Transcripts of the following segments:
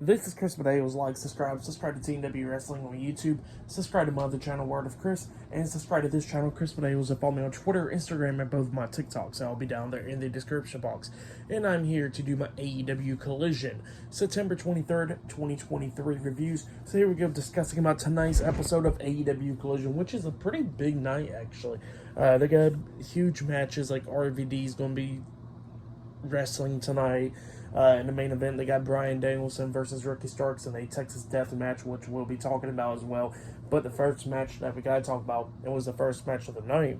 This is Chris Medeo's. Like, subscribe to TNW Wrestling on YouTube, subscribe to my other channel, Word of Chris, and subscribe to this channel, Chris Medeo's, and follow me on Twitter, Instagram, and both my TikToks. I'll be down there in the description box. And I'm here to do my AEW Collision September 23rd, 2023 reviews. So here we go, discussing about tonight's episode of AEW Collision, which is a pretty big night, actually. They got huge matches, like RVD's going to be wrestling tonight. In the main event, they got Bryan Danielson versus Ricky Starks in a Texas Death match, which we'll be talking about as well. But the first match that we got to talk about, it was the first match of the night.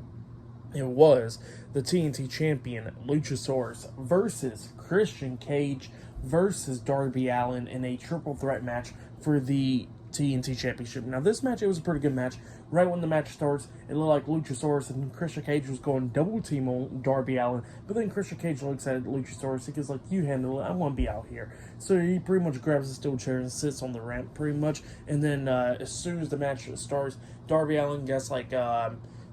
It was the TNT champion, Luchasaurus, versus Christian Cage versus Darby Allin in a triple threat match for the TNT Championship. Now, this match, it was a pretty good match. Right when the match starts, it looked like Luchasaurus and Christian Cage was going double team on Darby Allin, but then Christian Cage looks at Luchasaurus. He goes like, "You handle it. I want to be out here." So he pretty much grabs a steel chair and sits on the ramp, pretty much. And then as soon as the match starts, Darby Allin gets like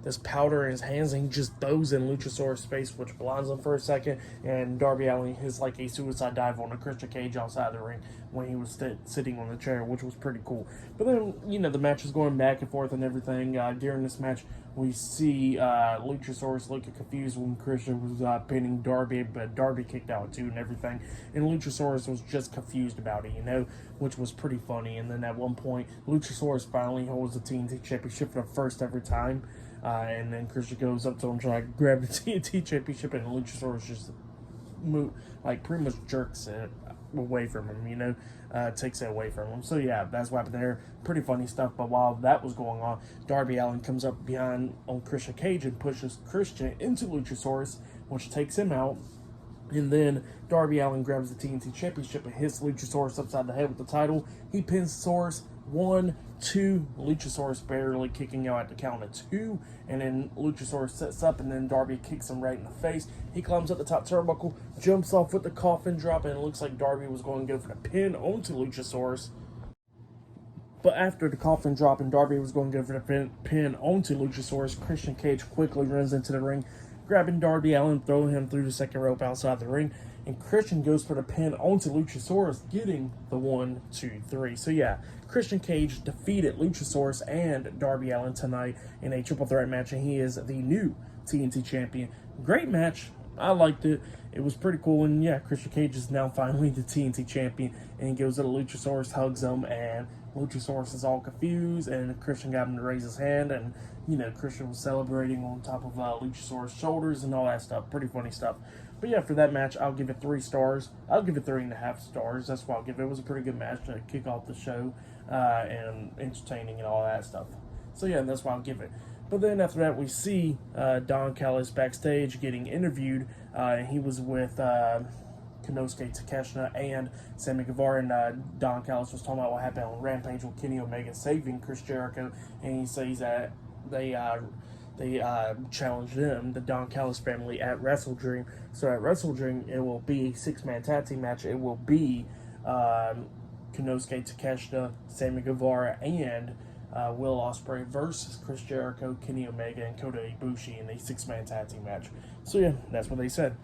this powder in his hands, and he just throws in Luchasaurus' face, which blinds him for a second, and Darby Allin has like a suicide dive on a Christian Cage outside the ring when he was sitting on the chair, which was pretty cool. But then, the match is going back and forth and everything. During this match, we see Luchasaurus looking confused when Christian was pinning Darby, but Darby kicked out too and everything, and Luchasaurus was just confused about it, which was pretty funny. And then at one point, Luchasaurus finally holds the TNT Championship for the first ever time. And then Christian goes up to him trying to grab the TNT Championship, and Luchasaurus just pretty much jerks it away from him, takes it away from him. So yeah, that's what happened there. Pretty funny stuff. But while that was going on, Darby Allin comes up behind on Christian Cage and pushes Christian into Luchasaurus, which takes him out. And then Darby Allin grabs the TNT Championship and hits Luchasaurus upside the head with the title. He pins Saurus 1, 2. Luchasaurus barely kicking out at the count of 2. And then Luchasaurus sets up, and then Darby kicks him right in the face. He climbs up the top turnbuckle, jumps off with the coffin drop, and it looks like Darby was going to go for the pin onto Luchasaurus. But after the coffin drop and Darby was going to go for the pin onto Luchasaurus, Christian Cage quickly runs into the ring, grabbing Darby Allin, throwing him through the second rope outside the ring, and Christian goes for the pin onto Luchasaurus, getting the 1, 2, 3. So yeah, Christian Cage defeated Luchasaurus and Darby Allin tonight in a triple threat match, and he is the new TNT champion. Great match. I liked it. It was pretty cool, and yeah, Christian Cage is now finally the TNT champion, and he goes to Luchasaurus, hugs him, and Luchasaurus is all confused, and Christian got him to raise his hand, and Christian was celebrating on top of Luchasaurus' shoulders and all that stuff. Pretty funny stuff. But yeah, for that match, I'll give it 3 stars. I'll give it 3.5 stars. That's what I'll give it. It was a pretty good match to kick off the show, and entertaining and all that stuff. So yeah, that's what I'll give it. But then after that, we see Don Callis backstage getting interviewed. He was with Konosuke Takeshita and Sammy Guevara, and Don Callis was talking about what happened on Rampage with Kenny Omega saving Chris Jericho, and he says that they challenged them, the Don Callis family, at Wrestle Dream. So at Wrestle Dream, it will be a 6-man tag team match. It will be Konosuke Takeshita, Sammy Guevara, and Will Ospreay versus Chris Jericho, Kenny Omega, and Kota Ibushi in a 6-man tag team match. So yeah, that's what they said.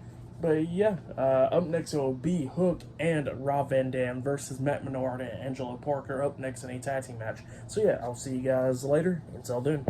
But yeah, up next it will be Hook and Rob Van Dam versus Matt Menard and Angelo Parker up next in a tag team match. So yeah, I'll see you guys later. Until then.